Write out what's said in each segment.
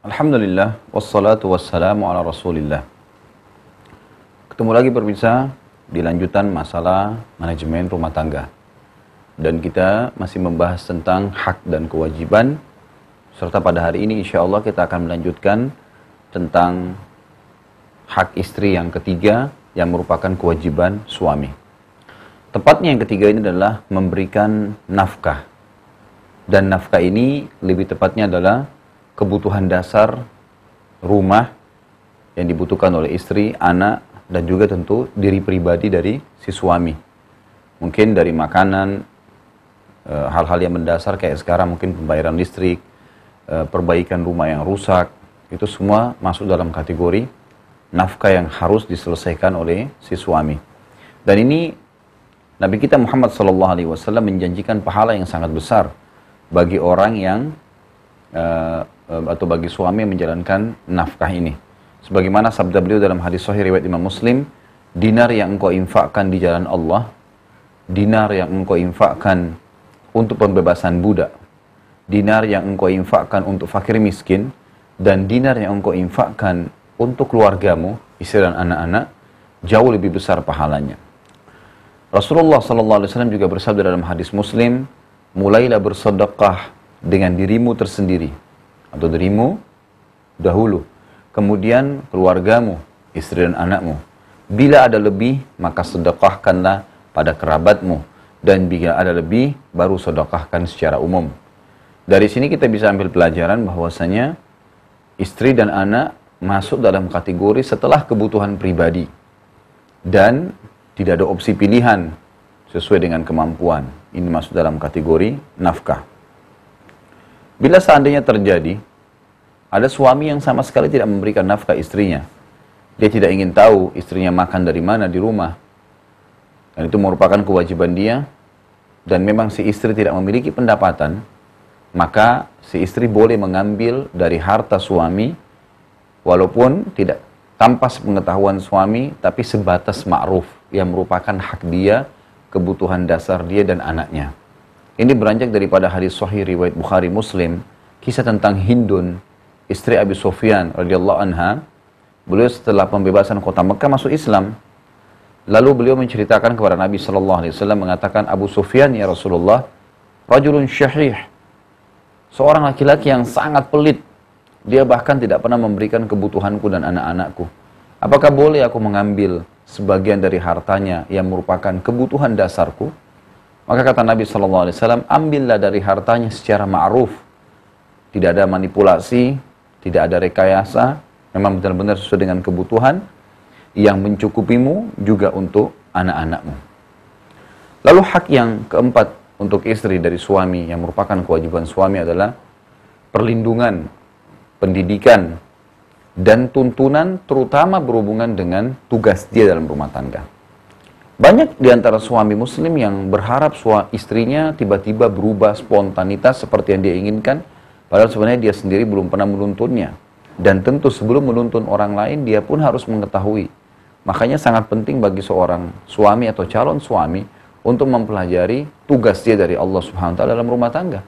Alhamdulillah, wassalatu wassalamu ala rasulillah. Ketemu lagi pemirsa di lanjutan masalah manajemen rumah tangga. Dan kita masih membahas tentang hak dan kewajiban. Serta pada hari ini insya Allah kita akan melanjutkan tentang hak istri yang ketiga yang merupakan kewajiban suami. Tepatnya yang ketiga ini adalah memberikan nafkah. Dan nafkah ini lebih tepatnya adalah kebutuhan dasar rumah yang dibutuhkan oleh istri, anak, dan juga tentu diri pribadi dari si suami. Mungkin dari makanan, hal-hal yang mendasar kayak sekarang mungkin pembayaran listrik, perbaikan rumah yang rusak, itu semua masuk dalam kategori nafkah yang harus diselesaikan oleh si suami. Dan ini Nabi kita Muhammad SAW menjanjikan pahala yang sangat besar bagi orang yang atau bagi suami yang menjalankan nafkah ini. Sebagaimana sabda beliau dalam hadis sahih riwayat Imam Muslim, dinar yang engkau infakkan di jalan Allah, dinar yang engkau infakkan untuk pembebasan budak, dinar yang engkau infakkan untuk fakir miskin, dan dinar yang engkau infakkan untuk keluargamu, istri dan anak-anak, jauh lebih besar pahalanya. Rasulullah SAW juga bersabda dalam hadis Muslim, mulailah bersedekah dengan dirimu tersendiri atau dirimu dahulu, kemudian keluargamu, istri dan anakmu. Bila ada lebih, maka sedekahkanlah pada kerabatmu, dan bila ada lebih, baru sedekahkan secara umum. Dari sini kita bisa ambil pelajaran bahwasanya istri dan anak masuk dalam kategori setelah kebutuhan pribadi dan tidak ada opsi pilihan sesuai dengan kemampuan. Ini masuk dalam kategori nafkah. Bila seandainya terjadi, ada suami yang sama sekali tidak memberikan nafkah istrinya. Dia tidak ingin tahu istrinya makan dari mana di rumah. Dan itu merupakan kewajiban dia. Dan memang si istri tidak memiliki pendapatan, maka si istri boleh mengambil dari harta suami, walaupun tidak tanpa sepengetahuan suami, tapi sebatas ma'ruf, yang merupakan hak dia, kebutuhan dasar dia dan anaknya. Ini beranjak daripada hadis sahih riwayat Bukhari Muslim, kisah tentang Hindun, istri Abi Sufyan radhiyallahu anha. Beliau setelah pembebasan kota Mekah masuk Islam. Lalu beliau menceritakan kepada Nabi sallallahu alaihi wasallam, mengatakan, Abu Sufyan ya Rasulullah, rajulun syahih, seorang laki-laki yang sangat pelit. Dia bahkan tidak pernah memberikan kebutuhanku dan anak-anakku. Apakah boleh aku mengambil sebagian dari hartanya yang merupakan kebutuhan dasarku? Maka kata Nabi SAW, ambillah dari hartanya secara ma'ruf. Tidak ada manipulasi, tidak ada rekayasa, memang benar-benar sesuai dengan kebutuhan yang mencukupimu juga untuk anak-anakmu. Lalu hak yang keempat untuk istri dari suami yang merupakan kewajiban suami adalah perlindungan, pendidikan, dan tuntunan terutama berhubungan dengan tugas dia dalam rumah tangga. Banyak di antara suami muslim yang berharap istrinya tiba-tiba berubah spontanitas seperti yang dia inginkan, padahal sebenarnya dia sendiri belum pernah menuntunnya. Dan tentu sebelum menuntun orang lain, dia pun harus mengetahui. Makanya sangat penting bagi seorang suami atau calon suami untuk mempelajari tugas dia dari Allah Subhanahu wa taala dalam rumah tangga.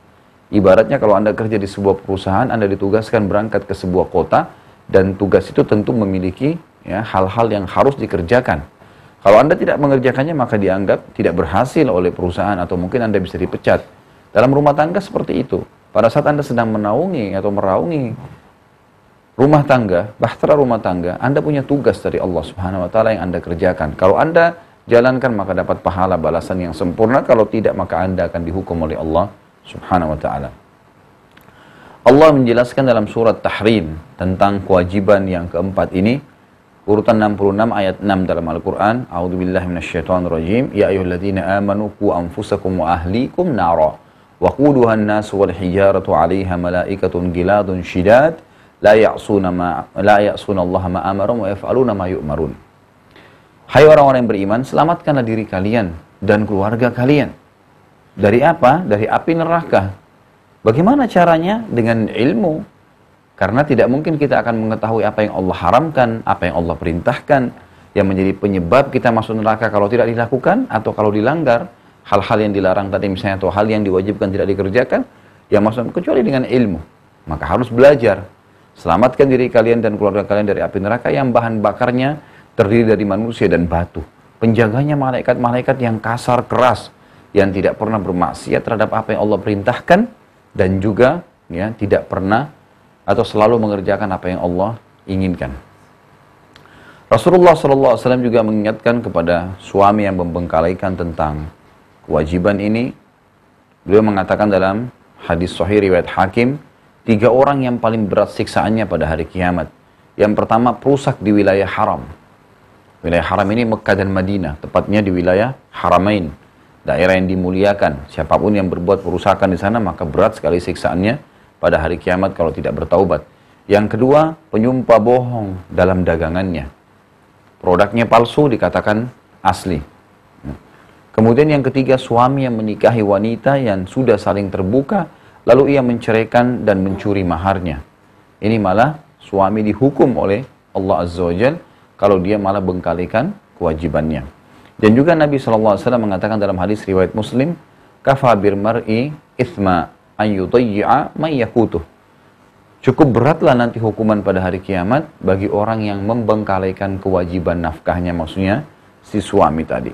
Ibaratnya kalau Anda kerja di sebuah perusahaan, Anda ditugaskan berangkat ke sebuah kota, dan tugas itu tentu memiliki hal-hal yang harus dikerjakan. Kalau Anda tidak mengerjakannya, maka dianggap tidak berhasil oleh perusahaan atau mungkin Anda bisa dipecat. Dalam rumah tangga seperti itu. Pada saat Anda sedang menaungi atau meraungi rumah tangga, bahtera rumah tangga, Anda punya tugas dari Allah Subhanahu wa taala yang Anda kerjakan. Kalau Anda jalankan, maka dapat pahala balasan yang sempurna. Kalau tidak, maka Anda akan dihukum oleh Allah Subhanahu wa taala. Allah menjelaskan dalam surat Tahrim tentang kewajiban yang keempat ini, urutan 66 ayat 6 dalam Al-Quran. A'udzubillahi minasyaitonirrajim. Ya ayyuhalladzina amanu qu anfusakum wa ahlikum nara wa quduhan nas wal hijaratu 'alaiha malaikatun giladun syidad la ya'suna Allah ma amarum wa yaf'aluna ma yu'marun. Hai orang-orang yang beriman, selamatkanlah diri kalian dan keluarga kalian. Dari apa? Dari api neraka. Bagaimana caranya? Dengan ilmu. Karena tidak mungkin kita akan mengetahui apa yang Allah haramkan, apa yang Allah perintahkan, yang menjadi penyebab kita masuk neraka kalau tidak dilakukan, atau kalau dilanggar, hal-hal yang dilarang tadi misalnya, atau hal yang diwajibkan tidak dikerjakan, yang masuk kecuali dengan ilmu. Maka harus belajar. Selamatkan diri kalian dan keluarga kalian dari api neraka yang bahan bakarnya terdiri dari manusia dan batu. Penjaganya malaikat-malaikat yang kasar keras, yang tidak pernah bermaksiat terhadap apa yang Allah perintahkan, dan juga ya tidak pernah atau selalu mengerjakan apa yang Allah inginkan. Rasulullah SAW juga mengingatkan kepada suami yang membengkalaikan tentang kewajiban ini. Beliau mengatakan dalam hadis sahih riwayat Hakim, 3 orang yang paling berat siksaannya pada hari kiamat. Yang pertama, perusak di wilayah haram. Wilayah haram ini Mekah dan Madinah, tepatnya di wilayah Haramain, daerah yang dimuliakan. Siapapun yang berbuat perusakan di sana, maka berat sekali siksaannya pada hari kiamat kalau tidak bertaubat. Yang kedua, penyumpah bohong dalam dagangannya. Produknya palsu dikatakan asli. Kemudian yang ketiga, suami yang menikahi wanita yang sudah saling terbuka, lalu ia menceraikan dan mencuri maharnya. Ini malah suami dihukum oleh Allah Azza wa Jalla kalau dia malah bengkalikan kewajibannya. Dan juga Nabi SAW mengatakan dalam hadis riwayat Muslim, kafa bir mar'i ithma an yudayyi'a man yakutuh. Cukup beratlah nanti hukuman pada hari kiamat bagi orang yang membengkalikan kewajiban nafkahnya, maksudnya si suami tadi.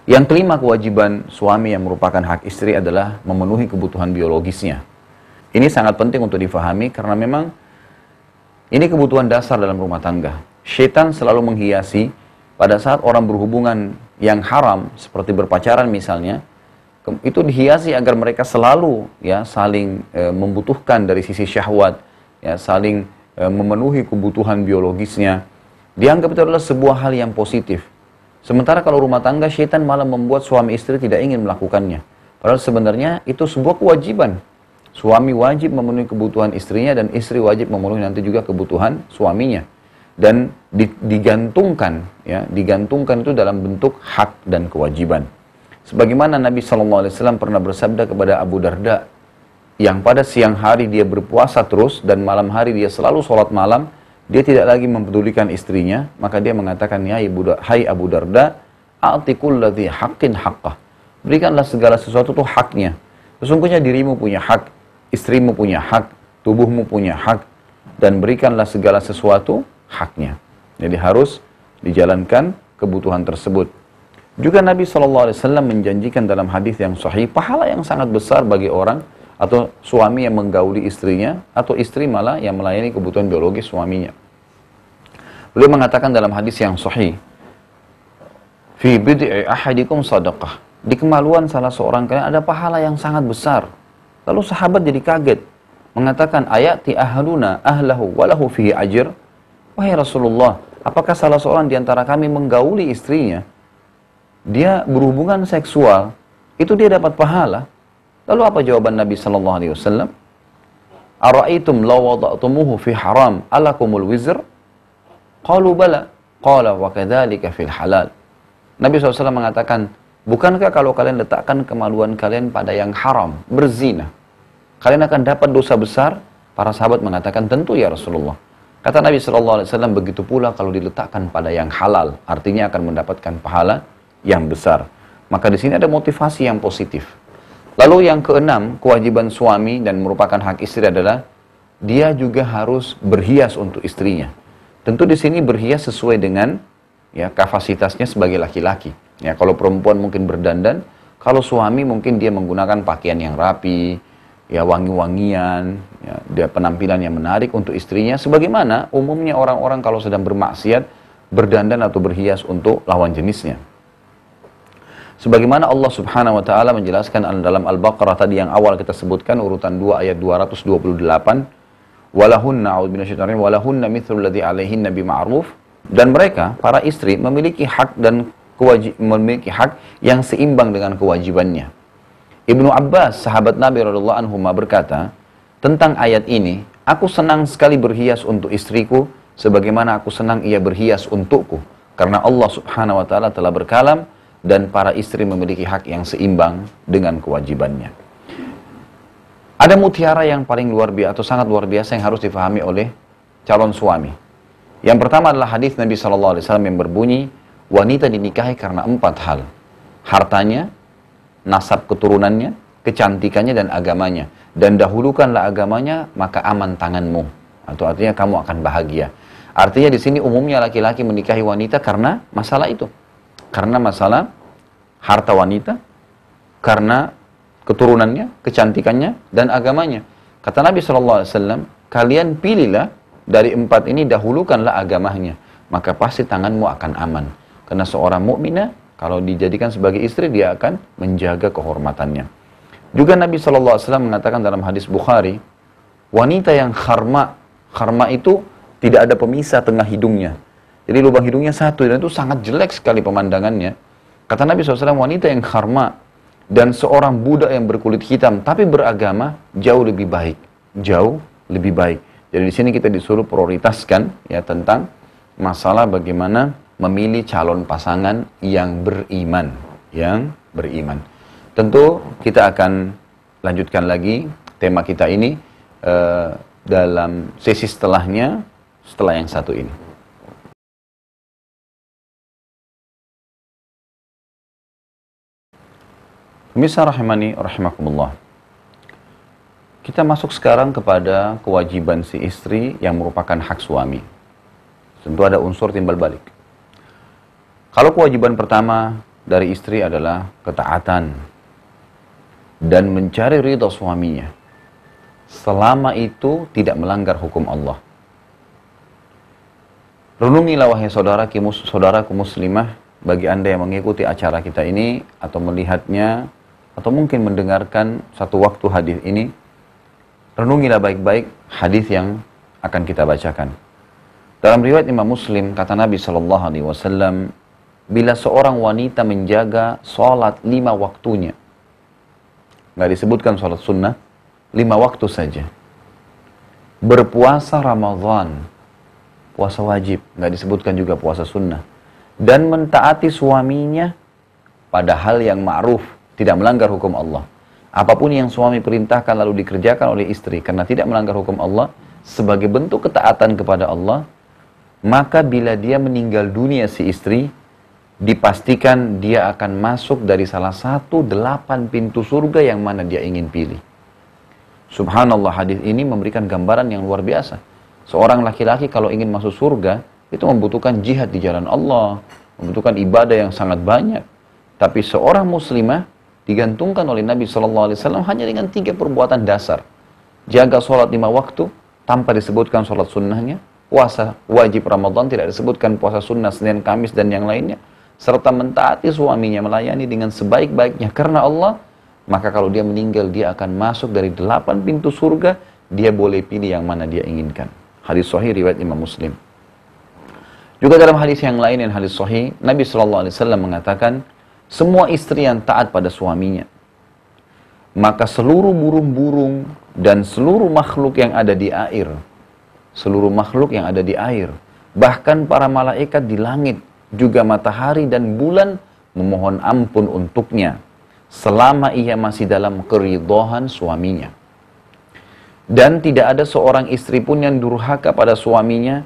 Yang kelima, kewajiban suami yang merupakan hak istri adalah memenuhi kebutuhan biologisnya. Ini sangat penting untuk difahami karena memang ini kebutuhan dasar dalam rumah tangga. Syaitan selalu menghiasi pada saat orang berhubungan yang haram, seperti berpacaran misalnya, itu dihiasi agar mereka selalu ya saling membutuhkan dari sisi syahwat, ya saling memenuhi kebutuhan biologisnya. Dianggap itu adalah sebuah hal yang positif. Sementara kalau rumah tangga, syaitan malah membuat suami istri tidak ingin melakukannya. Padahal sebenarnya itu sebuah kewajiban. Suami wajib memenuhi kebutuhan istrinya dan istri wajib memenuhi nanti juga kebutuhan suaminya. Dan digantungkan, ya, digantungkan itu dalam bentuk hak dan kewajiban. Sebagaimana Nabi SAW pernah bersabda kepada Abu Darda, yang pada siang hari dia berpuasa terus dan malam hari dia selalu sholat malam, dia tidak lagi mempedulikan istrinya, maka dia mengatakan, hai Abu Darda, a'tikul ladzi haqqin haqqah. Berikanlah segala sesuatu itu haknya. Sesungguhnya dirimu punya hak, istrimu punya hak, tubuhmu punya hak, dan berikanlah segala sesuatu haknya. Jadi harus dijalankan kebutuhan tersebut. Juga Nabi SAW menjanjikan dalam hadis yang sahih, pahala yang sangat besar bagi orang atau suami yang menggauli istrinya, atau istri malah yang melayani kebutuhan biologis suaminya. Beliau mengatakan dalam hadis yang sahih, fi bid'i ahadikum sadaqah. Di kemaluan salah seorang kalian ada pahala yang sangat besar. Lalu sahabat jadi kaget, mengatakan, ayati ahluna ahlahu walahu fihi ajr. Wahai Rasulullah, apakah salah seorang di antara kami menggauli istrinya, dia berhubungan seksual, itu dia dapat pahala? Lalu apa jawaban Nabi sallallahu alaihi wasallam? Ara'aitum law wada'tumuhu fi haram alakumul wizr? Qalu bala. Qala wa kadzalika fil halal. Nabi SAW mengatakan, bukankah kalau kalian letakkan kemaluan kalian pada yang haram, berzina, kalian akan dapat dosa besar? Para sahabat mengatakan, tentu ya Rasulullah. Kata Nabi SAW, begitu pula kalau diletakkan pada yang halal, artinya akan mendapatkan pahala yang besar. Maka di sini ada motivasi yang positif. Lalu yang keenam, kewajiban suami dan merupakan hak istri adalah dia juga harus berhias untuk istrinya. Tentu di sini berhias sesuai dengan ya kapasitasnya sebagai laki-laki. Ya, kalau perempuan mungkin berdandan, kalau suami mungkin dia menggunakan pakaian yang rapi, ya wangi-wangian, ya, dia penampilan yang menarik untuk istrinya. Sebagaimana umumnya orang-orang kalau sedang bermaksiat berdandan atau berhias untuk lawan jenisnya. Sebagaimana Allah Subhanahu wa taala menjelaskan dalam Al-Baqarah tadi yang awal kita sebutkan urutan 2 ayat 228, walahunna walahunna mithlul ladzi 'alaihinna bima'ruf, dan mereka para istri memiliki hak dan memiliki hak yang seimbang dengan kewajibannya. Ibnu Abbas, sahabat Nabi radhiyallahu anhu berkata tentang ayat ini, aku senang sekali berhias untuk istriku sebagaimana aku senang ia berhias untukku, karena Allah Subhanahu wa taala telah berkalam dan para istri memiliki hak yang seimbang dengan kewajibannya. Ada mutiara yang paling luar biasa atau sangat luar biasa yang harus difahami oleh calon suami. Yang pertama adalah hadis Nabi SAW yang berbunyi, wanita dinikahi karena 4 hal. Hartanya, nasab keturunannya, kecantikannya dan agamanya. Dan dahulukanlah agamanya, maka aman tanganmu. Atau artinya kamu akan bahagia. Artinya di sini umumnya laki-laki menikahi wanita karena masalah itu. Karena masalah harta wanita, karena keturunannya, kecantikannya, dan agamanya. Kata Nabi SAW, kalian pilihlah dari 4 ini, dahulukanlah agamanya. Maka pasti tanganmu akan aman. Karena seorang mukminah, kalau dijadikan sebagai istri, dia akan menjaga kehormatannya. Juga Nabi SAW mengatakan dalam hadis Bukhari, wanita yang kharma itu tidak ada pemisah tengah hidungnya. Jadi lubang hidungnya satu, dan itu sangat jelek sekali pemandangannya. Kata Nabi SAW, wanita yang kharma dan seorang budak yang berkulit hitam tapi beragama jauh lebih baik. Jauh lebih baik. Jadi di sini kita disuruh prioritaskan ya tentang masalah bagaimana memilih calon pasangan yang beriman, Tentu kita akan lanjutkan lagi tema kita ini dalam sesi setelahnya, setelah yang satu ini. Pemirsa rahimani rahimakumullah. Kita masuk sekarang kepada kewajiban si istri yang merupakan hak suami. Tentu ada unsur timbal balik. Kalau kewajiban pertama dari istri adalah ketaatan dan mencari ridha suaminya, selama itu tidak melanggar hukum Allah. Renungilah wahai saudaraku muslimah, bagi Anda yang mengikuti acara kita ini atau melihatnya atau mungkin mendengarkan satu waktu hadis ini, renungilah baik-baik hadis yang akan kita bacakan. Dalam riwayat Imam Muslim, kata Nabi SAW, bila seorang wanita menjaga sholat 5 waktunya, nggak disebutkan sholat sunnah, 5 waktu saja. Berpuasa Ramadan, puasa wajib, nggak disebutkan juga puasa sunnah. Dan mentaati suaminya pada hal yang ma'ruf, tidak melanggar hukum Allah. Apapun yang suami perintahkan lalu dikerjakan oleh istri karena tidak melanggar hukum Allah, sebagai bentuk ketaatan kepada Allah, maka bila dia meninggal dunia si istri, dipastikan dia akan masuk dari salah satu 8 pintu surga yang mana dia ingin pilih. Subhanallah, hadis ini memberikan gambaran yang luar biasa. Seorang laki-laki kalau ingin masuk surga, itu membutuhkan jihad di jalan Allah, membutuhkan ibadah yang sangat banyak. Tapi seorang muslimah digantungkan oleh Nabi SAW hanya dengan 3 perbuatan dasar. Jaga sholat 5 waktu, tanpa disebutkan sholat sunnahnya. Puasa wajib Ramadan, tidak disebutkan puasa sunnah Senin, Kamis, dan yang lainnya. Serta mentaati suaminya, melayani dengan sebaik-baiknya karena Allah, maka kalau dia meninggal, dia akan masuk dari 8 pintu surga, dia boleh pilih yang mana dia inginkan. Hadis sahih riwayat Imam Muslim. Juga dalam hadis yang lain, yang hadis sahih, Nabi SAW mengatakan, semua istri yang taat pada suaminya, maka seluruh burung-burung dan seluruh makhluk yang ada di air, bahkan para malaikat di langit, juga matahari dan bulan memohon ampun untuknya selama ia masih dalam keridhaan suaminya. Dan tidak ada seorang istri pun yang durhaka pada suaminya,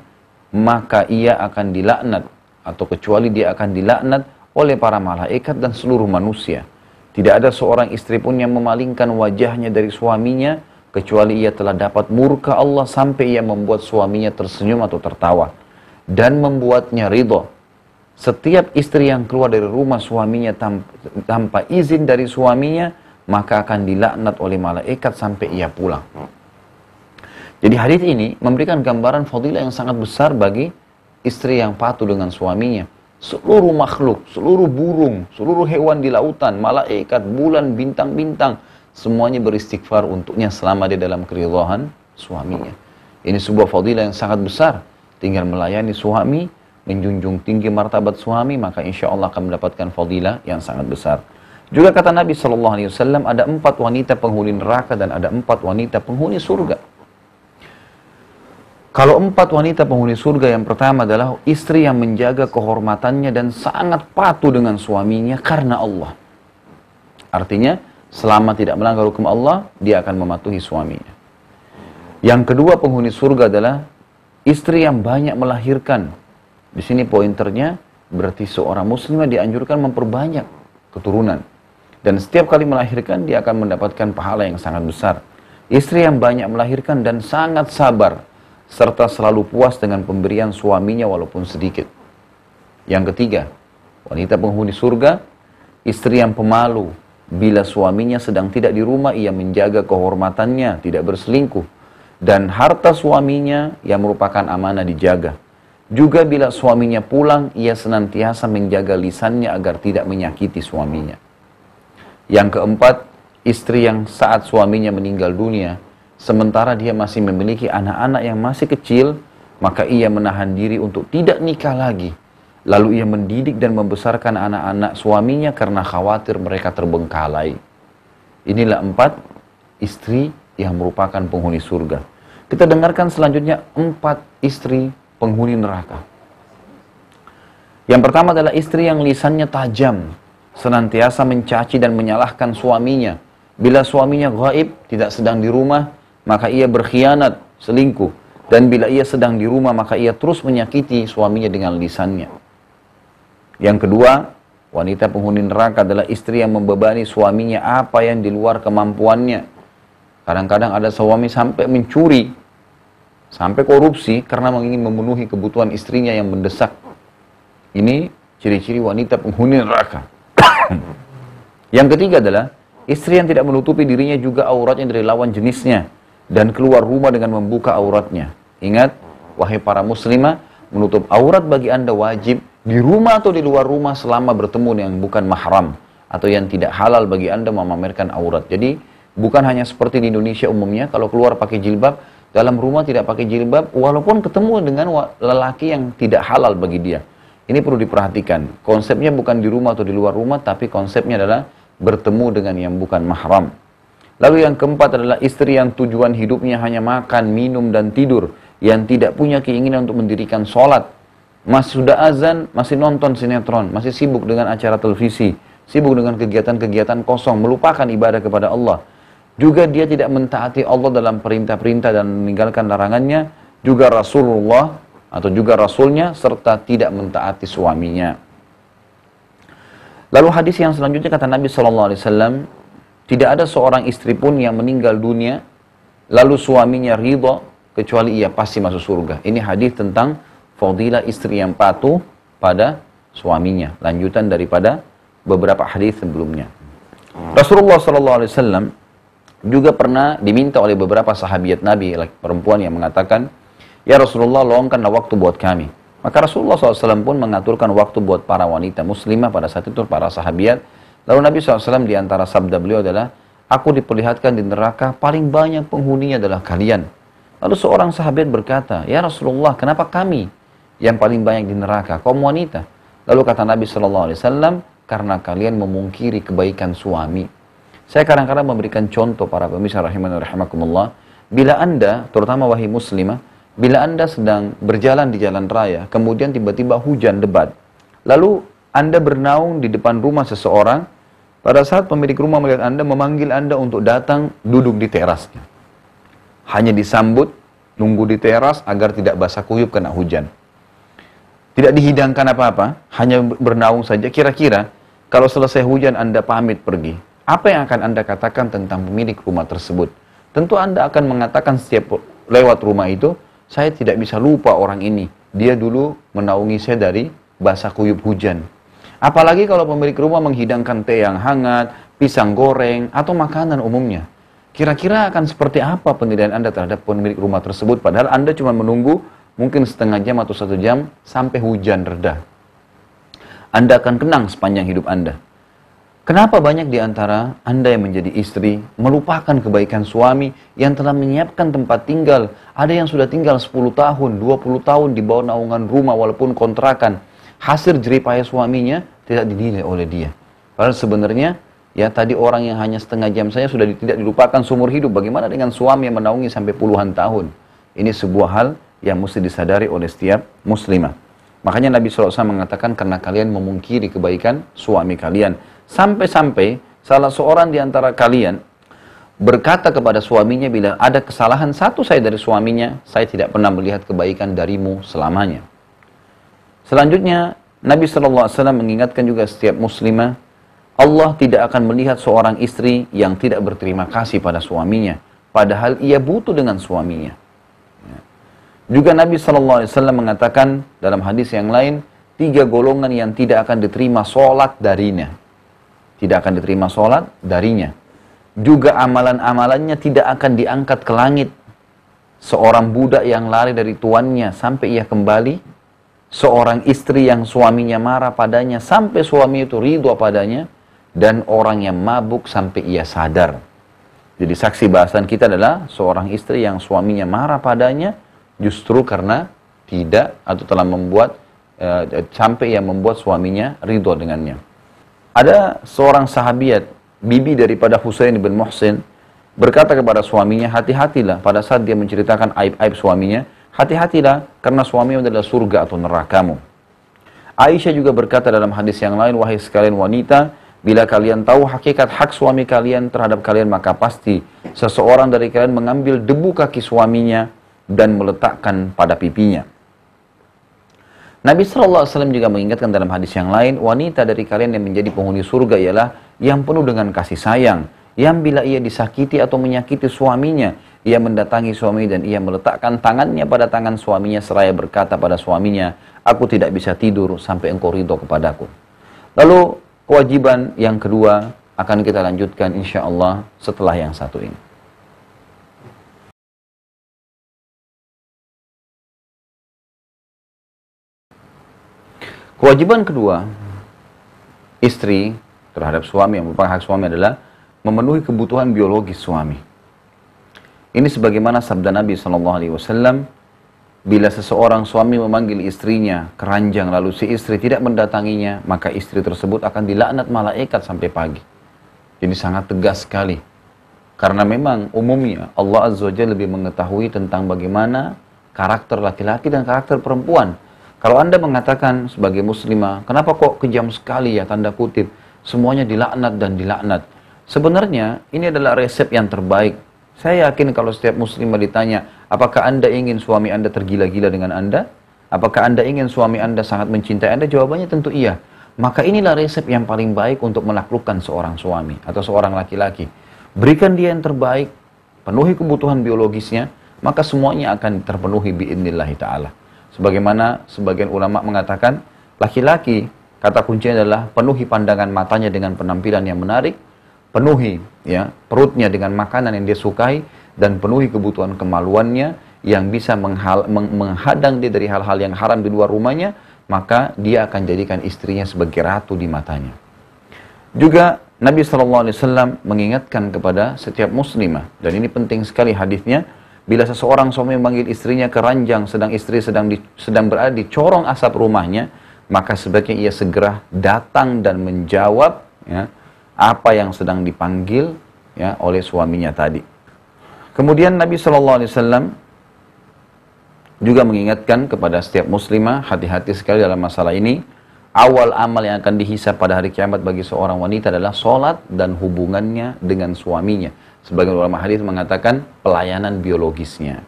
maka ia akan dilaknat, atau kecuali dia akan dilaknat oleh para malaikat dan seluruh manusia. Tidak ada seorang istri pun yang memalingkan wajahnya dari suaminya, kecuali ia telah dapat murka Allah sampai ia membuat suaminya tersenyum atau tertawa dan membuatnya ridha. Setiap istri yang keluar dari rumah suaminya tanpa izin dari suaminya, maka akan dilaknat oleh malaikat sampai ia pulang. Jadi hadis ini memberikan gambaran fadilah yang sangat besar bagi istri yang patuh dengan suaminya. Seluruh makhluk, seluruh burung, seluruh hewan di lautan, malaikat, bulan, bintang-bintang, semuanya beristighfar untuknya selama dia dalam keridhaan suaminya. Ini sebuah fadilah yang sangat besar. Tinggal melayani suami, menjunjung tinggi martabat suami, maka insya Allah akan mendapatkan fadilah yang sangat besar. Juga kata Nabi SAW, ada 4 wanita penghuni neraka dan ada 4 wanita penghuni surga. Kalau 4 wanita penghuni surga, yang pertama adalah istri yang menjaga kehormatannya dan sangat patuh dengan suaminya karena Allah. Artinya, selama tidak melanggar hukum Allah, dia akan mematuhi suaminya. Yang kedua penghuni surga adalah istri yang banyak melahirkan. Di sini pointernya berarti seorang muslimah dianjurkan memperbanyak keturunan. Dan setiap kali melahirkan dia akan mendapatkan pahala yang sangat besar. Istri yang banyak melahirkan dan sangat sabar, serta selalu puas dengan pemberian suaminya walaupun sedikit. Yang ketiga, wanita penghuni surga, istri yang pemalu. Bila suaminya sedang tidak di rumah, ia menjaga kehormatannya, tidak berselingkuh. Dan harta suaminya yang merupakan amanah dijaga. Juga bila suaminya pulang, ia senantiasa menjaga lisannya agar tidak menyakiti suaminya. Yang keempat, istri yang saat suaminya meninggal dunia, sementara dia masih memiliki anak-anak yang masih kecil, maka ia menahan diri untuk tidak nikah lagi. Lalu ia mendidik dan membesarkan anak-anak suaminya karena khawatir mereka terbengkalai. Inilah 4 istri yang merupakan penghuni surga. Kita dengarkan selanjutnya 4 istri penghuni neraka. Yang pertama adalah istri yang lisannya tajam, senantiasa mencaci dan menyalahkan suaminya. Bila suaminya gaib, tidak sedang di rumah, maka ia berkhianat, selingkuh. Dan bila ia sedang di rumah, maka ia terus menyakiti suaminya dengan lisannya. Yang kedua, wanita penghuni neraka adalah istri yang membebani suaminya apa yang di luar kemampuannya. Kadang-kadang ada suami sampai mencuri, sampai korupsi karena ingin memenuhi kebutuhan istrinya yang mendesak. Ini ciri-ciri wanita penghuni neraka. Yang ketiga adalah istri yang tidak menutupi dirinya juga auratnya dari lawan jenisnya dan keluar rumah dengan membuka auratnya. Ingat, wahai para muslimah, menutup aurat bagi anda wajib di rumah atau di luar rumah selama bertemu yang bukan mahram atau yang tidak halal bagi anda memamerkan aurat. Jadi bukan hanya seperti di Indonesia umumnya, kalau keluar pakai jilbab, dalam rumah tidak pakai jilbab, walaupun ketemu dengan lelaki yang tidak halal bagi dia. Ini perlu diperhatikan. Konsepnya bukan di rumah atau di luar rumah, tapi konsepnya adalah bertemu dengan yang bukan mahram. Lalu yang keempat adalah istri yang tujuan hidupnya hanya makan, minum, dan tidur, yang tidak punya keinginan untuk mendirikan sholat. Masih sudah azan, masih nonton sinetron, masih sibuk dengan acara televisi, sibuk dengan kegiatan-kegiatan kosong, melupakan ibadah kepada Allah. Juga dia tidak mentaati Allah dalam perintah-perintah dan meninggalkan larangannya, juga Rasulullah atau juga Rasulnya, serta tidak mentaati suaminya. Lalu hadis yang selanjutnya kata Nabi SAW, tidak ada seorang istri pun yang meninggal dunia, lalu suaminya ridha, kecuali ia pasti masuk surga. Ini hadis tentang fadilah istri yang patuh pada suaminya. Lanjutan daripada beberapa hadis sebelumnya. Rasulullah SAW juga pernah diminta oleh beberapa sahabiat Nabi, perempuan yang mengatakan, ya Rasulullah, luangkanlah waktu buat kami. Maka Rasulullah SAW pun mengaturkan waktu buat para wanita muslimah pada saat itu, para sahabiat. Lalu Nabi SAW diantara sabda beliau adalah, aku diperlihatkan di neraka, paling banyak penghuninya adalah kalian. Lalu seorang sahabat berkata, ya Rasulullah, kenapa kami yang paling banyak di neraka, kaum wanita? Lalu kata Nabi SAW, karena kalian memungkiri kebaikan suami. Saya kadang-kadang memberikan contoh para pemirsa rahimani rahimakumullah. Bila anda, terutama wahai muslimah, bila anda sedang berjalan di jalan raya, kemudian tiba-tiba hujan lebat, lalu anda bernaung di depan rumah seseorang, pada saat pemilik rumah melihat anda, memanggil anda untuk datang duduk di terasnya. Hanya disambut, nunggu di teras agar tidak basah kuyup kena hujan. Tidak dihidangkan apa-apa, hanya bernaung saja. Kira-kira kalau selesai hujan anda pamit pergi, apa yang akan anda katakan tentang pemilik rumah tersebut? Tentu anda akan mengatakan setiap lewat rumah itu, saya tidak bisa lupa orang ini. Dia dulu menaungi saya dari basah kuyup hujan. Apalagi kalau pemilik rumah menghidangkan teh yang hangat, pisang goreng, atau makanan umumnya. Kira-kira akan seperti apa penilaian anda terhadap pemilik rumah tersebut? Padahal anda cuma menunggu mungkin setengah jam atau 1 jam sampai hujan reda. Anda akan kenang sepanjang hidup anda. Kenapa banyak di antara anda yang menjadi istri melupakan kebaikan suami yang telah menyiapkan tempat tinggal? Ada yang sudah tinggal 10 tahun, 20 tahun di bawah naungan rumah walaupun kontrakan. Hasil jeripaya suaminya tidak dinilai oleh dia. Padahal sebenarnya, ya tadi orang yang hanya setengah jam saja sudah tidak dilupakan seumur hidup. Bagaimana dengan suami yang menaungi sampai puluhan tahun? Ini sebuah hal yang mesti disadari oleh setiap muslimah. Makanya Nabi SAW mengatakan, karena kalian memungkiri kebaikan suami kalian. Sampai-sampai salah seorang di antara kalian berkata kepada suaminya, bila ada kesalahan satu saya dari suaminya, saya tidak pernah melihat kebaikan darimu selamanya. Selanjutnya, Nabi SAW mengingatkan juga setiap muslimah Allah tidak akan melihat seorang istri yang tidak berterima kasih pada suaminya, padahal ia butuh dengan suaminya. Juga Nabi SAW mengatakan dalam hadis yang lain, 3 golongan yang tidak akan diterima sholat darinya. Tidak akan diterima sholat darinya. Juga amalan-amalannya tidak akan diangkat ke langit. Seorang budak yang lari dari tuannya sampai ia kembali. Seorang istri yang suaminya marah padanya sampai suami itu ridho padanya. Dan orang yang mabuk sampai ia sadar. Jadi saksi bahasan kita adalah seorang istri yang suaminya marah padanya justru karena tidak atau telah membuat sampai ia membuat suaminya ridho dengannya. Ada seorang sahabiat, bibi daripada Husain bin Muhsin, berkata kepada suaminya, hati-hatilah pada saat dia menceritakan aib-aib suaminya, hati-hatilah karena suamimu adalah surga atau nerakamu. Aisyah juga berkata dalam hadis yang lain, wahai sekalian wanita, bila kalian tahu hakikat hak suami kalian terhadap kalian, maka pasti seseorang dari kalian mengambil debu kaki suaminya dan meletakkan pada pipinya. Nabi SAW juga mengingatkan dalam hadis yang lain, wanita dari kalian yang menjadi penghuni surga ialah yang penuh dengan kasih sayang, yang bila ia disakiti atau menyakiti suaminya, ia mendatangi suami dan ia meletakkan tangannya pada tangan suaminya seraya berkata pada suaminya, aku tidak bisa tidur sampai engkau ridho kepadaku. Lalu kewajiban yang kedua akan kita lanjutkan insya Allah setelah yang satu ini. Kewajiban kedua istri terhadap suami yang merupakan hak suami adalah memenuhi kebutuhan biologis suami. Ini sebagaimana sabda Nabi SAW, bila seseorang suami memanggil istrinya keranjang lalu si istri tidak mendatanginya, maka istri tersebut akan dilaknat malaikat sampai pagi. Jadi sangat tegas sekali. Karena memang umumnya Allah Azza wa Jalla lebih mengetahui tentang bagaimana karakter laki-laki dan karakter perempuan. Kalau Anda mengatakan sebagai muslimah, kenapa kok kejam sekali ya, tanda kutip, semuanya dilaknat dan dilaknat. Sebenarnya ini adalah resep yang terbaik. Saya yakin kalau setiap muslimah ditanya, apakah Anda ingin suami Anda tergila-gila dengan Anda? Apakah Anda ingin suami Anda sangat mencintai Anda? Jawabannya tentu iya. Maka inilah resep yang paling baik untuk menaklukkan seorang suami atau seorang laki-laki. Berikan dia yang terbaik, penuhi kebutuhan biologisnya, maka semuanya akan terpenuhi biidnillahi ta'ala. Sebagaimana sebagian ulama mengatakan, laki-laki kata kuncinya adalah penuhi pandangan matanya dengan penampilan yang menarik, penuhi ya perutnya dengan makanan yang dia sukai, dan penuhi kebutuhan kemaluannya yang bisa menghadang dia dari hal-hal yang haram di luar rumahnya, maka dia akan jadikan istrinya sebagai ratu di matanya. Juga Nabi SAW mengingatkan kepada setiap muslimah, dan ini penting sekali hadisnya, bila seseorang suami memanggil istrinya keranjang sedang istri sedang berada di corong asap rumahnya, maka sebaiknya ia segera datang dan menjawab ya, apa yang sedang dipanggil ya, oleh suaminya tadi. Kemudian Nabi SAW juga mengingatkan kepada setiap muslimah, hati-hati sekali dalam masalah ini. Awal amal yang akan dihisab pada hari kiamat bagi seorang wanita adalah sholat dan hubungannya dengan suaminya. Sebagian ulama hadis mengatakan pelayanan biologisnya.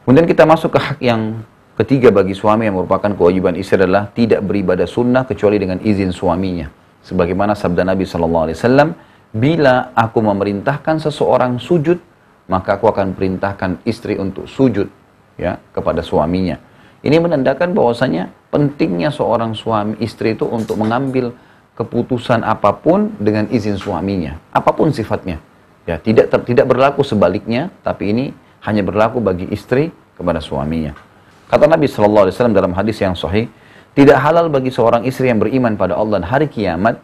Kemudian kita masuk ke hak yang ketiga bagi suami yang merupakan kewajiban istri adalah tidak beribadah sunnah kecuali dengan izin suaminya. Sebagaimana sabda Nabi SAW, bila aku memerintahkan seseorang sujud, maka aku akan perintahkan istri untuk sujud ya kepada suaminya. Ini menandakan bahwasanya pentingnya seorang suami istri itu untuk mengambil keputusan apapun dengan izin suaminya, apapun sifatnya. Ya, tidak berlaku sebaliknya, tapi ini hanya berlaku bagi istri kepada suaminya. Kata Nabi SAW dalam hadis yang sahih, tidak halal bagi seorang istri yang beriman pada Allah dan hari kiamat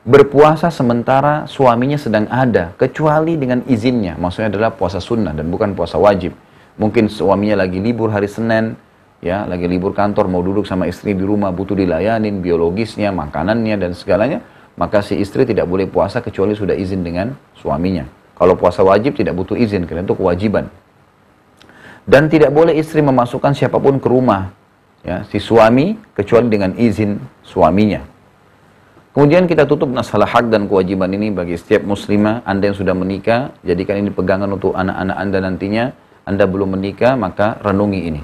berpuasa sementara suaminya sedang ada, kecuali dengan izinnya. Maksudnya adalah puasa sunnah dan bukan puasa wajib. Mungkin suaminya lagi libur hari Senin, ya, lagi libur kantor, mau duduk sama istri di rumah, butuh dilayanin biologisnya, makanannya dan segalanya, maka si istri tidak boleh puasa kecuali sudah izin dengan suaminya. Kalau puasa wajib tidak butuh izin, karena itu kewajiban. Dan tidak boleh istri memasukkan siapapun ke rumah ya, si suami kecuali dengan izin suaminya. Kemudian kita tutup masalah hak dan kewajiban ini bagi setiap muslimah. Anda yang sudah menikah, jadikan ini pegangan untuk anak-anak Anda nantinya. Anda belum menikah, maka renungi ini.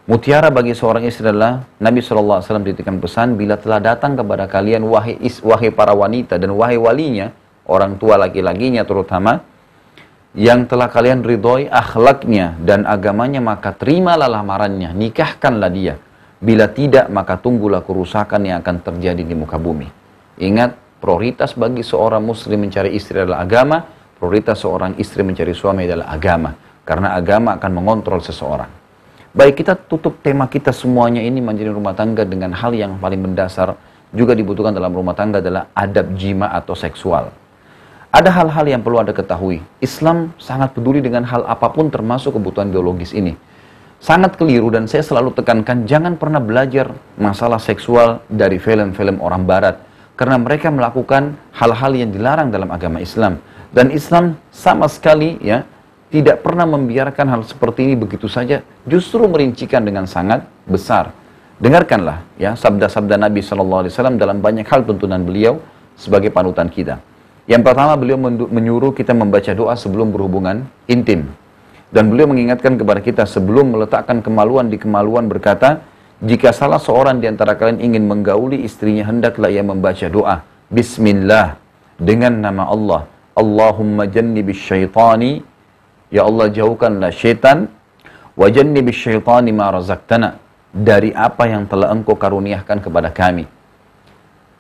Mutiara bagi seorang istri adalah Nabi SAW titipkan pesan, bila telah datang kepada kalian wahai para wanita dan wahai walinya, orang tua laki-lakinya terutama, yang telah kalian ridhoi akhlaknya dan agamanya, maka terimalah lamarannya, nikahkanlah dia. Bila tidak, maka tunggulah kerusakan yang akan terjadi di muka bumi. Ingat, prioritas bagi seorang muslim mencari istri adalah agama, prioritas seorang istri mencari suami adalah agama. Karena agama akan mengontrol seseorang. Baik, kita tutup tema kita semuanya ini menjadi rumah tangga dengan hal yang paling mendasar juga dibutuhkan dalam rumah tangga adalah adab jima atau seksual. Ada hal-hal yang perlu Anda ketahui. Islam sangat peduli dengan hal apapun termasuk kebutuhan biologis ini. Sangat keliru dan saya selalu tekankan jangan pernah belajar masalah seksual dari film-film orang barat. Karena mereka melakukan hal-hal yang dilarang dalam agama Islam. Dan Islam sama sekali ya tidak pernah membiarkan hal seperti ini begitu saja, justru merincikan dengan sangat besar. Dengarkanlah ya sabda-sabda Nabi SAW dalam banyak hal tuntunan beliau sebagai panutan kita. Yang pertama, beliau menyuruh kita membaca doa sebelum berhubungan intim. Dan beliau mengingatkan kepada kita sebelum meletakkan kemaluan di kemaluan berkata, jika salah seorang di antara kalian ingin menggauli istrinya, hendaklah ia membaca doa Bismillah, dengan nama Allah. Allahumma jannibis syaitani, ya Allah jauhkanlah syaitan, wa jannibis syaitani ma razaqtana, dari apa yang telah engkau karuniakan kepada kami.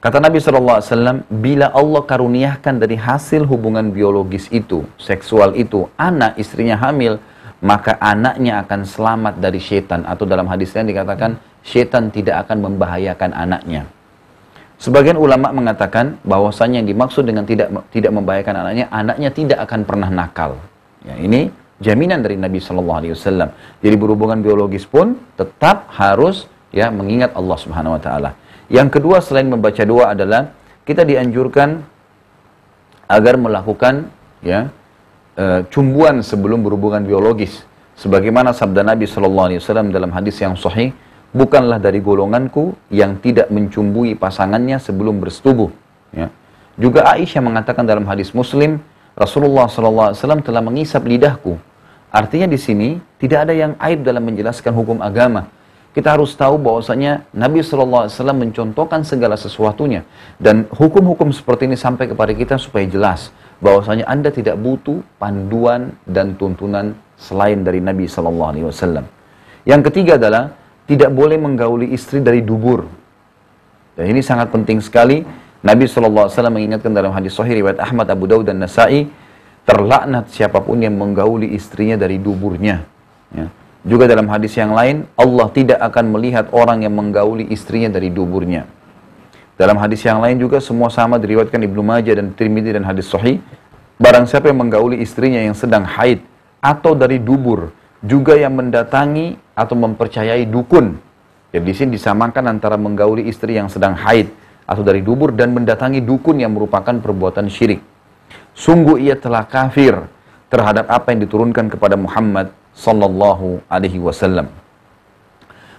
Kata Nabi SAW, bila Allah karuniakan dari hasil hubungan biologis itu, seksual itu, anak istrinya hamil, maka anaknya akan selamat dari syaitan. Atau dalam hadisnya dikatakan, syaitan tidak akan membahayakan anaknya. Sebagian ulama mengatakan bahwasanya yang dimaksud dengan tidak membahayakan anaknya tidak akan pernah nakal. Ya, ini jaminan dari Nabi SAW. Jadi berhubungan biologis pun tetap harus ya mengingat Allah Subhanahu Wa Taala. Yang kedua selain membaca doa adalah kita dianjurkan agar melakukan ya cumbuan sebelum berhubungan biologis. Sebagaimana sabda Nabi SAW dalam hadis yang sahih, bukanlah dari golonganku yang tidak mencumbui pasangannya sebelum bersetubuh. Ya. Juga Aisyah mengatakan dalam hadis Muslim, Rasulullah SAW telah mengisap lidahku. Artinya di sini tidak ada yang aib dalam menjelaskan hukum agama. Kita harus tahu bahwasanya Nabi SAW mencontohkan segala sesuatunya. Dan hukum-hukum seperti ini sampai kepada kita supaya jelas bahwasanya Anda tidak butuh panduan dan tuntunan selain dari Nabi SAW. Yang ketiga adalah tidak boleh menggauli istri dari dubur. Dan ini sangat penting sekali. Nabi SAW mengingatkan dalam hadis sahih riwayat Ahmad, Abu Daud dan Nasa'i, terlaknat siapapun yang menggauli istrinya dari duburnya. Ya. Juga dalam hadis yang lain, Allah tidak akan melihat orang yang menggauli istrinya dari duburnya. Dalam hadis yang lain juga semua sama diriwayatkan Ibnu Majah dan Tirmidzi dan hadis sahih. Barang siapa yang menggauli istrinya yang sedang haid atau dari dubur, juga yang mendatangi atau mempercayai dukun. Jadi di sini disamakan antara menggauli istri yang sedang haid atau dari dubur dan mendatangi dukun yang merupakan perbuatan syirik. Sungguh ia telah kafir terhadap apa yang diturunkan kepada Muhammad sallallahu alaihi wasallam.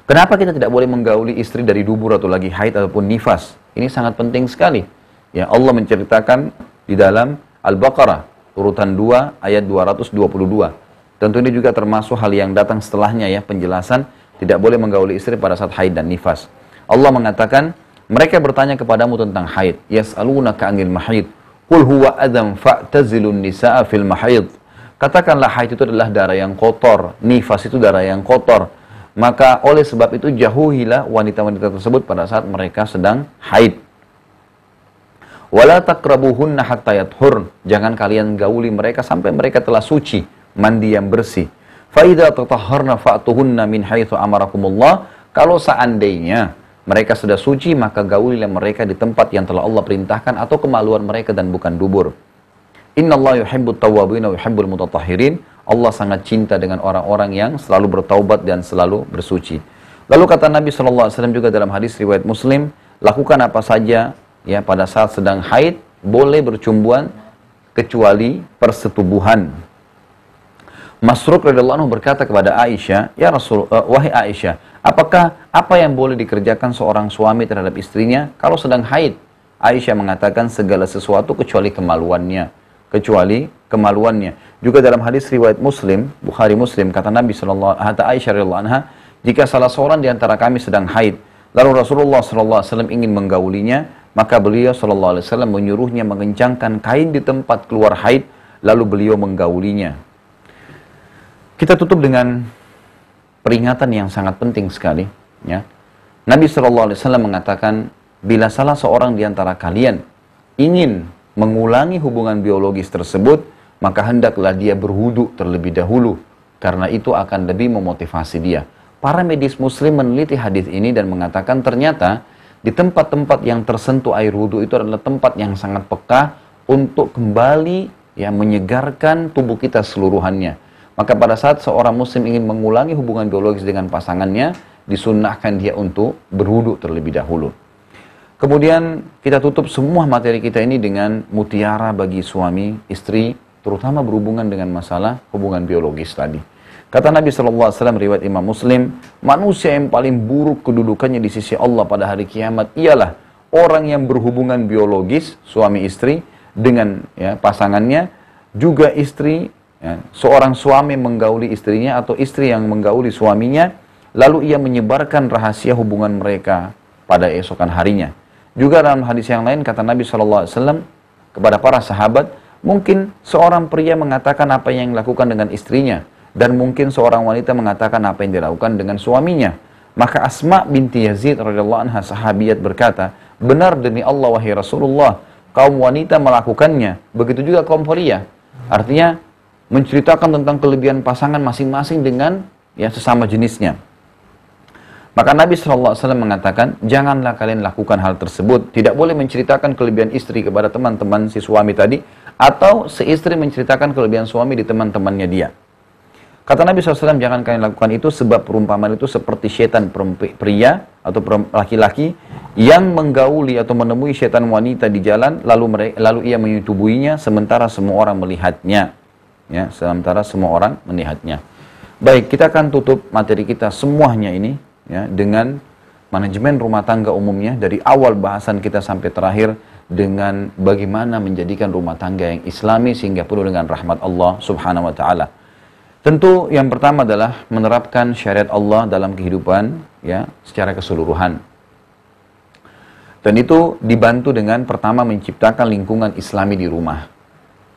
Kenapa kita tidak boleh menggauli istri dari dubur atau lagi haid ataupun nifas? Ini sangat penting sekali. Ya, Allah menceritakan di dalam Al-Baqarah urutan 2 ayat 222. Tentu ini juga termasuk hal yang datang setelahnya ya, penjelasan tidak boleh menggauli istri pada saat haid dan nifas. Allah mengatakan, mereka bertanya kepadamu tentang haid. Yas'alunaka 'anil mahid. Qul huwa adzam fa'tazilun nisaa fil mahid. Katakanlah haid itu adalah darah yang kotor, nifas itu darah yang kotor. Maka oleh sebab itu jauhilah wanita-wanita tersebut pada saat mereka sedang haid. Wala taqrabuhunna hatta yathurn. Jangan kalian gauli mereka sampai mereka telah suci, mandi yang bersih. Fa idza tatahharna fa'tuhunna min haitsu amarakumullah. Kalau seandainya mereka sudah suci, maka gaulilah mereka di tempat yang telah Allah perintahkan atau kemaluan mereka dan bukan dubur. Innallaha yuhibbut tawwabin wa yuhibbul mutatahhirin. Allah sangat cinta dengan orang-orang yang selalu bertaubat dan selalu bersuci. Lalu kata Nabi SAW juga dalam hadis riwayat Muslim, lakukan apa saja ya pada saat sedang haid, boleh bercumbuan kecuali persetubuhan. Masruq radhiyallahu anhu berkata kepada Aisyah, ya Rasul, wahai Aisyah, apakah apa yang boleh dikerjakan seorang suami terhadap istrinya kalau sedang haid? Aisyah mengatakan segala sesuatu kecuali kemaluannya. Juga dalam hadis riwayat Muslim, Bukhari Muslim, kata Nabi sallallahu alaihi wasallam, Aisyah radhiyallahu anha, Jika salah seorang di antara kami sedang haid, lalu Rasulullah SAW ingin menggaulinya, maka beliau SAW menyuruhnya mengencangkan kain di tempat keluar haid, lalu beliau menggaulinya. Kita tutup dengan peringatan yang sangat penting sekali. Ya. Nabi SAW mengatakan, bila salah seorang di antara kalian ingin mengulangi hubungan biologis tersebut, maka hendaklah dia berwudu terlebih dahulu, karena itu akan lebih memotivasi dia. Para medis muslim meneliti hadis ini dan mengatakan ternyata di tempat-tempat yang tersentuh air wudu itu adalah tempat yang sangat peka untuk kembali ya menyegarkan tubuh kita seluruhannya. Maka pada saat seorang muslim ingin mengulangi hubungan biologis dengan pasangannya, disunnahkan dia untuk berwudu terlebih dahulu. Kemudian kita tutup semua materi kita ini dengan mutiara bagi suami, istri, terutama berhubungan dengan masalah hubungan biologis tadi. Kata Nabi SAW, riwayat Imam Muslim, manusia yang paling buruk kedudukannya di sisi Allah pada hari kiamat ialah orang yang berhubungan biologis, suami istri, dengan ya, pasangannya, juga istri, ya, seorang suami menggauli istrinya atau istri yang menggauli suaminya, lalu ia menyebarkan rahasia hubungan mereka pada esokan harinya. Juga dalam hadis yang lain kata Nabi SAW kepada para sahabat, mungkin seorang pria mengatakan apa yang dilakukan dengan istrinya, dan mungkin seorang wanita mengatakan apa yang dilakukan dengan suaminya. Maka Asma binti Yazid radhiyallahu anha sahabiyat berkata, benar demi Allah wahai Rasulullah, kaum wanita melakukannya, begitu juga kaum pria. Artinya menceritakan tentang kelebihan pasangan masing-masing dengan ya sesama jenisnya. Maka Nabi SAW mengatakan, janganlah kalian lakukan hal tersebut. Tidak boleh menceritakan kelebihan istri kepada teman-teman si suami tadi, atau si istri menceritakan kelebihan suami di teman-temannya dia. Kata Nabi SAW, jangan kalian lakukan itu sebab perumpamaan itu seperti syaitan pria atau laki-laki yang menggauli atau menemui syaitan wanita di jalan, lalu ia menyetubuhinya sementara semua orang melihatnya. Ya, sementara semua orang melihatnya. Baik, kita akan tutup materi kita semuanya ini ya, dengan manajemen rumah tangga umumnya dari awal bahasan kita sampai terakhir dengan bagaimana menjadikan rumah tangga yang islami sehingga penuh dengan rahmat Allah subhanahu wa ta'ala. Tentu yang pertama adalah menerapkan syariat Allah dalam kehidupan ya secara keseluruhan. Dan itu dibantu dengan pertama menciptakan lingkungan islami di rumah.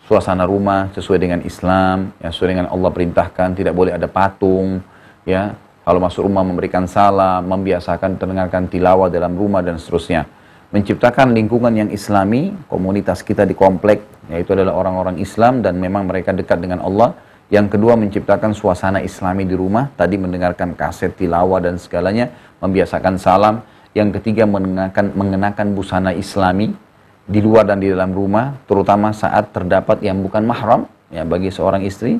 Suasana rumah sesuai dengan Islam, ya, sesuai dengan Allah perintahkan, tidak boleh ada patung, ya. Kalau masuk rumah memberikan salam, membiasakan mendengarkan tilawah dalam rumah dan seterusnya. Menciptakan lingkungan yang islami, komunitas kita di komplek, yaitu adalah orang-orang Islam dan memang mereka dekat dengan Allah. Yang kedua menciptakan suasana islami di rumah, tadi mendengarkan kaset tilawah dan segalanya, membiasakan salam. Yang ketiga mengenakan busana islami di luar dan di dalam rumah, terutama saat terdapat yang bukan mahram ya bagi seorang istri.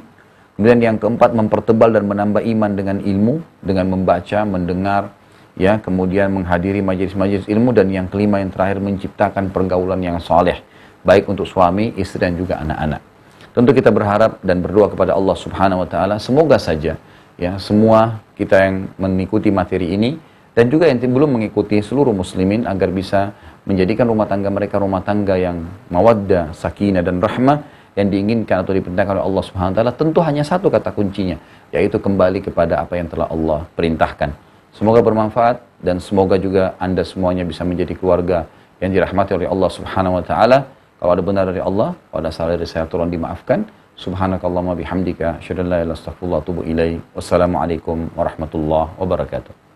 Kemudian yang keempat mempertebal dan menambah iman dengan ilmu, dengan membaca, mendengar, ya, kemudian menghadiri majelis-majelis ilmu, dan yang kelima yang terakhir menciptakan pergaulan yang soleh, baik untuk suami, istri dan juga anak-anak. Tentu kita berharap dan berdoa kepada Allah Subhanahu Wa Taala semoga saja ya semua kita yang mengikuti materi ini dan juga yang belum mengikuti seluruh muslimin agar bisa menjadikan rumah tangga mereka rumah tangga yang mawaddah, sakinah dan rahmah yang diinginkan atau diperintahkan oleh Allah Subhanahu wa taala. Tentu hanya satu kata kuncinya, yaitu kembali kepada apa yang telah Allah perintahkan. Semoga bermanfaat dan semoga juga Anda semuanya bisa menjadi keluarga yang dirahmati oleh Allah Subhanahu wa taala. Kalau ada benar dari Allah, kalau ada salah dari saya tolong dimaafkan. Subhanakallahumma bihamdika asyhadu an la ilaha illa anta astaghfiruka wa atubu ilaik. Wassalamualaikum warahmatullahi wabarakatuh.